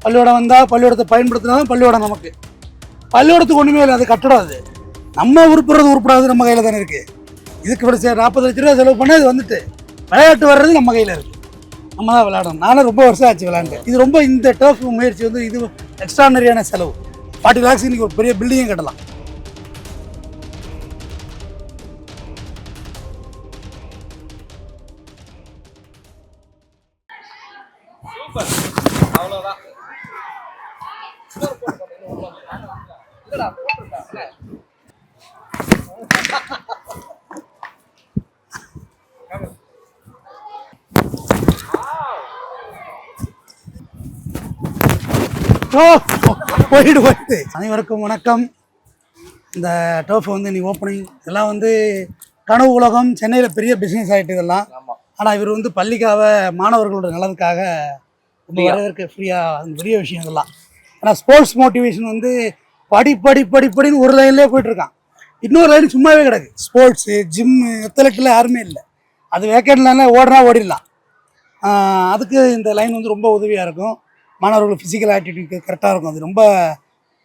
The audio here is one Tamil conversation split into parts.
பள்ளிக்கூடம் வந்தால் பள்ளிக்கூடத்தை பயன்படுத்தினாலும் பள்ளிக்கூடம் நமக்கு. பள்ளிக்கூடத்துக்கு ஒன்றுமே இல்லை, அது கட்டடம். அது நம்ம உருப்புறது உருப்படாது நம்ம கையில் தானே இருக்குது. இதுக்கு விட 40 லட்ச ரூபா செலவு பண்ணால் இது வந்துட்டு விளையாட்டு வர்றது நம்ம கையில் இருக்குது. நம்ம தான் விளையாடணும். நானும் ரொம்ப வருஷம் ஆச்சு விளையாண்டு. இது ரொம்ப இந்த டர்ஃப் முயற்சி வந்து இது எக்ஸ்ட்ரானரியான செலவு. 40 lakhs இன்னைக்கு ஒரு பெரிய பில்டிங்கே கட்டலாம். அவ்வளோதான். போயிட்டு அனைவருக்கும் வணக்கம். இந்த டர்ஃப் வந்து இன்னைக்கு ஓப்பனிங். இதெல்லாம் வந்து கனவு உலகம். சென்னையில் பெரிய பிஸ்னஸ் ஆகிட்டு இதெல்லாம். ஆனால் இவர் வந்து பள்ளிக்காக மாணவர்களோட நலனுக்காக ரொம்ப வரவேற்க ஃப்ரீயாக பெரிய விஷயம் இதெல்லாம். ஆனால் ஸ்போர்ட்ஸ் மோட்டிவேஷன் வந்து படின்னு ஒரு லைன்லேயே போயிட்டுருக்கான். இன்னொரு லைன் சும்மாவே கிடக்கு. ஸ்போர்ட்ஸு, ஜிம்மு, எத்தலெட்டில் யாருமே இல்லை. அது வேக்கெண்ட்ல ஓடிடலாம். அதுக்கு இந்த லைன் வந்து ரொம்ப உதவியாக இருக்கும். மாணவர்கள் ஃபிசிக்கல் ஆக்டிவிட்டிக்கு கரெக்டாக இருக்கும். அது ரொம்ப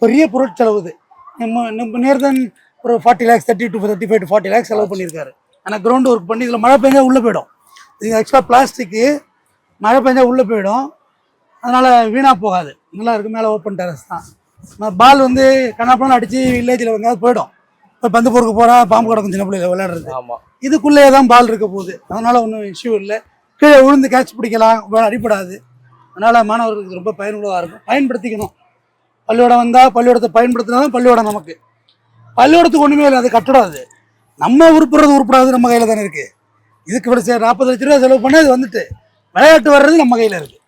பெரிய பொருட்செலவு. இது நம்ம நேர் தென் ஒரு 40 lakhs, 30 to 35 to 40 lakhs செலவு பண்ணியிருக்காரு. ஆனால் கிரவுண்ட் ஒர்க் பண்ணி இதில் மழை பெஞ்சா உள்ளே போயிடும். இது எக்ஸ்ட்ரா பிளாஸ்டிக்கு, மழை பெஞ்சா உள்ளே போயிடும். அதனால் வீணாக போகாது. நல்லா இருக்குது. மேலே ஓப்பன் டெரஸ் தான். பால் வந்து கண்ணாப்பணம் அடித்து வில்லேஜில் எங்கேயாவது போயிடும். இப்போ பந்து பொறுக்க போனால் பாம்பு கிடக்கும் சின்ன பிள்ளைல விளையாடுறது. இதுக்குள்ளேயே தான் பால் இருக்க போகுது. அதனால் ஒன்றும் இஷ்யூ இல்லை. கீழே விழுந்து கேட்ச் பிடிக்கலாம், அடிப்படாது. அதனால் மாணவர்களுக்கு ரொம்ப பயனுள்ளதாக இருக்கும். பயன்படுத்திக்கணும். பள்ளிக்கூடம் வந்தால் பள்ளிக்கூடத்தை பயன்படுத்தினாலும் பள்ளிக்கூடம் நமக்கு. பள்ளிக்கூடத்துக்கு ஒன்றுமே இல்லை, அது கட்டடம். அது நம்ம உருப்புறது உருப்படாது நம்ம கையில் தானே இருக்குது. இதுக்கு விட 40 லட்ச ரூபா செலவு பண்ணால் இது வந்துட்டு விளையாட்டு வர்றது நம்ம கையில் இருக்குது.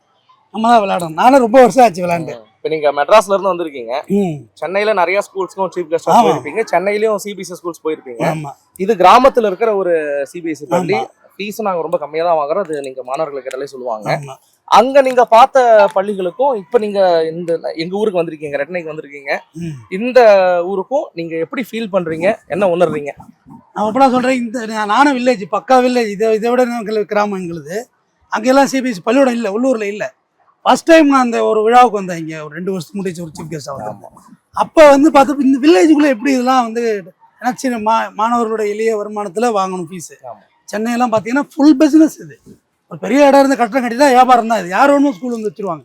நம்ம தான் விளையாடணும். நானும் ரொம்ப வருஷம் ஆச்சு விளையாண்டு. இப்போ நீங்கள் மெட்ராஸ்ல இருந்து வந்திருக்கீங்க. சென்னையில் நிறைய ஸ்கூல்ஸ்க்கும் சீஃப் கெஸ்ட் போயிருப்பீங்க. சென்னையிலையும் சிபிஎஸ்சி ஸ்கூல்ஸ் போயிருப்பீங்க. இது கிராமத்தில் இருக்கிற ஒரு சிபிஎஸ்சி பள்ளி. ஃபீஸும் நாங்கள் ரொம்ப கம்மியாக தான் வாங்குறோம். அது நீங்கள் மாணவர்களுக்கு கேட்டாலே சொல்லுவாங்க. அங்க நீங்க பார்த்த பள்ளிகளுக்கும் இப்ப நீங்க இந்த எங்க ஊருக்கு வந்திருக்கீங்க, ரெட்டனைக்கு வந்திருக்கீங்க. இந்த ஊருக்கும் நீங்க எப்படி ஃபீல் பண்றீங்க, என்ன உணர்றீங்க? நான் எப்படின்னா சொல்றேன், இந்த நானும் வில்லேஜ், பக்கா வில்லேஜ். இதை விட கிராமம் எங்களுது. அங்கெல்லாம் சிபிஎஸ்சி பள்ளிக்கூடம் இல்லை, உள்ளூர்ல இல்லை. ஃபர்ஸ்ட் டைம் நான் அந்த ஒரு விழாவுக்கு வந்தேன். இங்கே ஒரு 2 வருஷத்துக்கு முடிச்சு ஒரு சீஃப் கெஸ்ட் ஆகும். அப்போ வந்து பார்த்தப்ப இந்த வில்லேஜுக்குள்ளே எப்படி இதெல்லாம் வந்து நினச்சி மாணவர்களோட எளிய வருமானத்தில் வாங்கணும் ஃபீஸு. சென்னையெல்லாம் பார்த்தீங்கன்னா ஃபுல் பிஸ்னஸ். இது ஒரு பெரிய இடம் இருந்து கட்டணம் கட்டி தான் வியாபாரம் தான். இது யார் ஒன்றும் ஸ்கூல் வந்து வச்சுருவாங்க.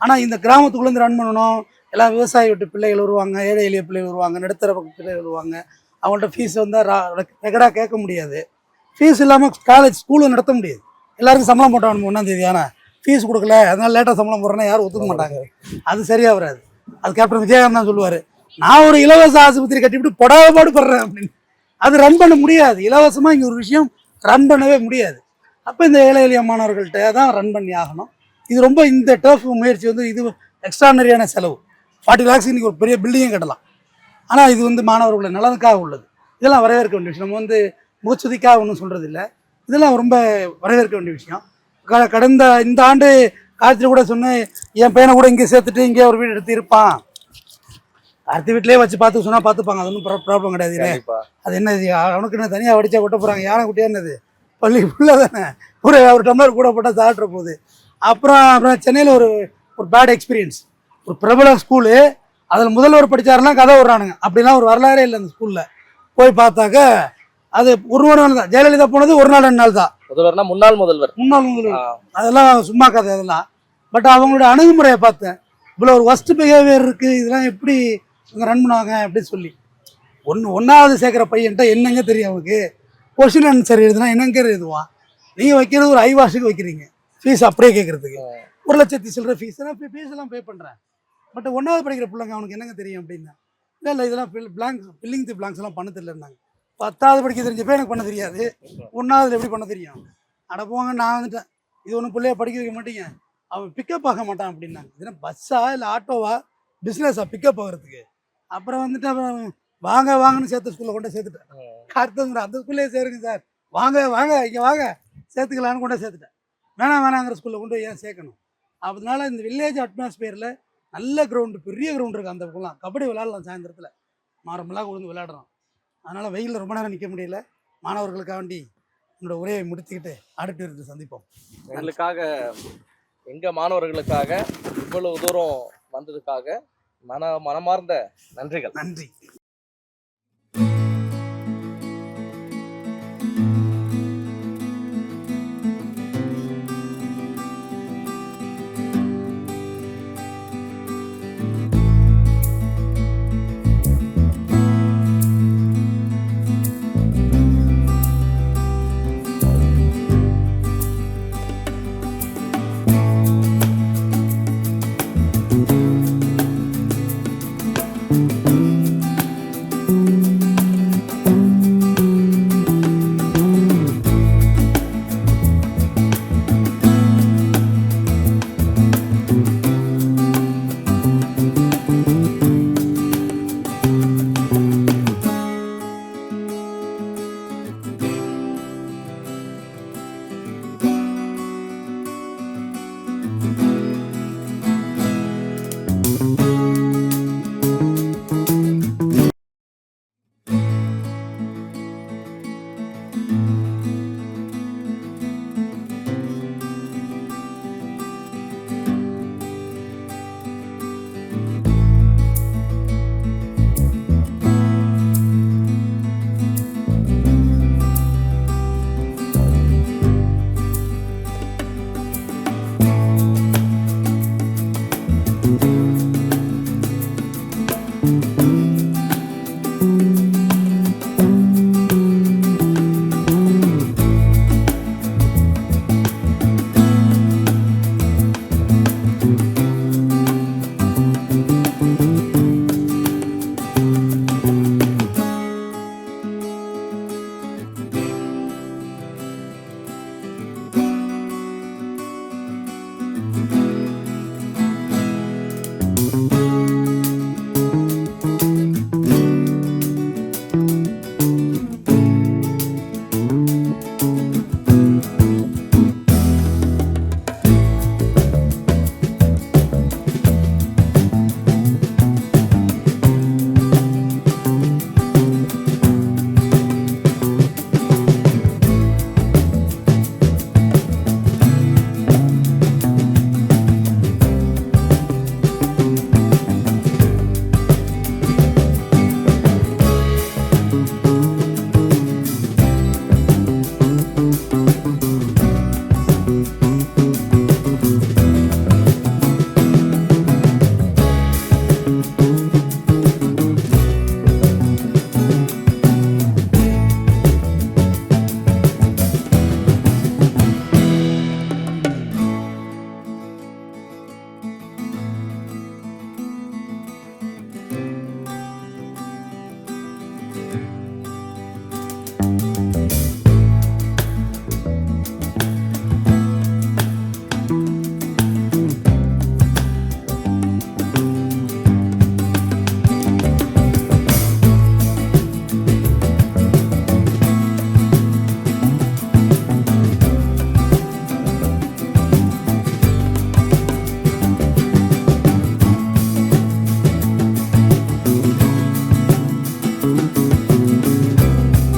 ஆனால் இந்த கிராமத்துக்குள்ளேருந்து ரன் பண்ணணும். எல்லாம் விவசாய வீட்டு பிள்ளைகள் வருவாங்க, ஏழை எளிய பிள்ளைகள் வருவாங்க, நடுத்தர பிள்ளைகள் வருவாங்க. அவங்கள்ட்ட ஃபீஸ் வந்து ரெகடாக கேட்க முடியாது. ஃபீஸ் இல்லாமல் காலேஜ் ஸ்கூலும் நடத்த முடியாது. எல்லாருக்கும் சம்பளம் போட்டாங்க 1ஆம் தேதி. ஆனால் ஃபீஸ் கொடுக்கல, அதனால லேட்டாக சம்பளம் போடுறேன்னா யாரும் ஒத்துக்க மாட்டாங்க. அது சரியாக வராது. அது கேப்டன் விஜயகாந்த் தான் சொல்லுவார், நான் ஒரு இலவச ஆஸ்பத்திரி கட்டிவிட்டு பொடாபாடு படுறேன் அப்படின்னு. அது ரன் பண்ண முடியாது. இலவசமாக இங்கே ஒரு விஷயம் ரன் பண்ணவே முடியாது. அப்போ இந்த ஏழை எளிய மாணவர்கள்ட்ட தான் ரன் பண்ணி ஆகணும். இது ரொம்ப இந்த டர்ஃப் முயற்சி வந்து இது எக்ஸ்ட்ரானரியான செலவு. 40 lakhs இன்னைக்கு ஒரு பெரிய பில்டிங்கே கட்டலாம். ஆனால் இது வந்து மாணவர்களை நலனுக்காக உள்ளது. இதெல்லாம் வரவேற்க வேண்டிய விஷயம். நம்ம வந்து முகச்சுதிக்காக ஒன்றும் சொல்கிறது இல்லை. இதெல்லாம் ரொம்ப வரவேற்க வேண்டிய விஷயம். கடந்த இந்த ஆண்டு காலத்தில் கூட சொன்னேன், என் பையனை கூட இங்கே சேர்த்துட்டு இங்கே ஒரு வீடு எடுத்து இருப்பான். அடுத்த வீட்டிலே வச்சு பார்த்து சொன்னால் பார்த்துப்பாங்க. அது ஒன்றும் ப்ராப்ளம் கிடையாது. அது என்னது, அவனுக்கு என்ன தனியாக வடிச்சா கொட்ட போகிறாங்க, யானை குட்டியாக என்னது, பள்ளி ஃபுல்லாக தானே ஒரு டம்ளர் கூட போட்டால் சாப்பிட்ற போகுது. அப்புறம் சென்னையில் ஒரு பேட் எக்ஸ்பீரியன்ஸ். ஒரு பிரபல ஸ்கூலு, அதில் முதல்வர் படித்தாருன்னா கதை விட்றானுங்க. அப்படிலாம் ஒரு வரலாறே இல்லை அந்த ஸ்கூலில். போய் பார்த்தாக்க அது ஒரு நாள் தான். ஜெயலலிதா போனது ஒரு நாள் 2 நாள் தான். முதல்வர்னா முன்னாள் முதல்வர். அதெல்லாம் சும்மா கதை அதெல்லாம். பட் அவங்களோட அணுகுமுறையை பார்த்தேன். இவ்வளோ ஒரு ஒஸ்ட் பிஹேவியர் இருக்குது, இதெல்லாம் எப்படி இவங்க ரன் பண்ணுவாங்க அப்படின்னு சொல்லி. 1ஆவது சேர்க்குற பையன்ட்ட என்னங்க தெரியும் அவனுக்கு? கொஸ்டின் ஆன்சர் எழுதுனா என்னங்க எழுதுவான்? நீங்கள் வைக்கிறது ஒரு ஐவாஷுக்கு வைக்கிறீங்க, ஃபீஸ் அப்படியே கேட்குறதுக்கு 1 லட்சத்தி சில்லற ஃபீஸ். ஃபீஸ் எல்லாம் பே பண்ணுறேன். பட் 1ஆவது படிக்கிற பிள்ளைங்க அவனுக்கு என்னங்க தெரியும் அப்படின்னா, இல்லை இதெல்லாம் ஃபில்லிங் தி பிளாங்க்ஸ் எல்லாம் பண்ண தெரியலன்னாங்க. 10ஆவது படிக்க தெரிஞ்சப்போ எனக்கு பண்ண தெரியாது, 1ஆவதுல எப்படி பண்ண தெரியும்? அட போங்க, நான் வந்துட்டேன். இது ஒன்றும் பிள்ளைய படிக்க வைக்க மாட்டீங்க, அவன் பிக்கப் ஆக மாட்டான் அப்படின்னாங்க. இதுனா பஸ்ஸா இல்லை ஆட்டோவா, பிஸ்னஸாக பிக்கப் ஆகிறதுக்கு? அப்புறம் வந்துட்டு அப்புறம் வாங்கன்னு சேர்த்த ஸ்கூலில் கொண்டு சேர்த்துட்டேன். அடுத்தவங்க அந்த ஸ்கூல்லே சேருங்க சார், வாங்க இங்கே வாங்க சேர்த்துக்கலான்னு கொண்டு சேர்த்துட்டேன். வேணாங்கிற ஸ்கூலில் கொண்டு ஏன் சேர்க்கணும்? அதனால இந்த வில்லேஜ் அட்மாஸ்பியரில் நல்ல கிரவுண்டு, பெரிய கிரவுண்டு இருக்குது. அந்த பக்கம்லாம் கபடி விளையாடலாம். சாயந்தரத்தில் மாரமெல்லாம் கொண்டு விளையாடுறோம். அதனால் வெயிலில் ரொம்ப நேரம் நிற்க முடியல. மாணவர்களுக்காக வேண்டி என்னோட உரையை முடித்துக்கிட்டு அடுத்த சந்திப்போம். எங்களுக்காக எங்க மாணவர்களுக்காக இவ்வளவு தூரம் வந்ததுக்காக மனமார்ந்த நன்றிகள். நன்றி. Thank you.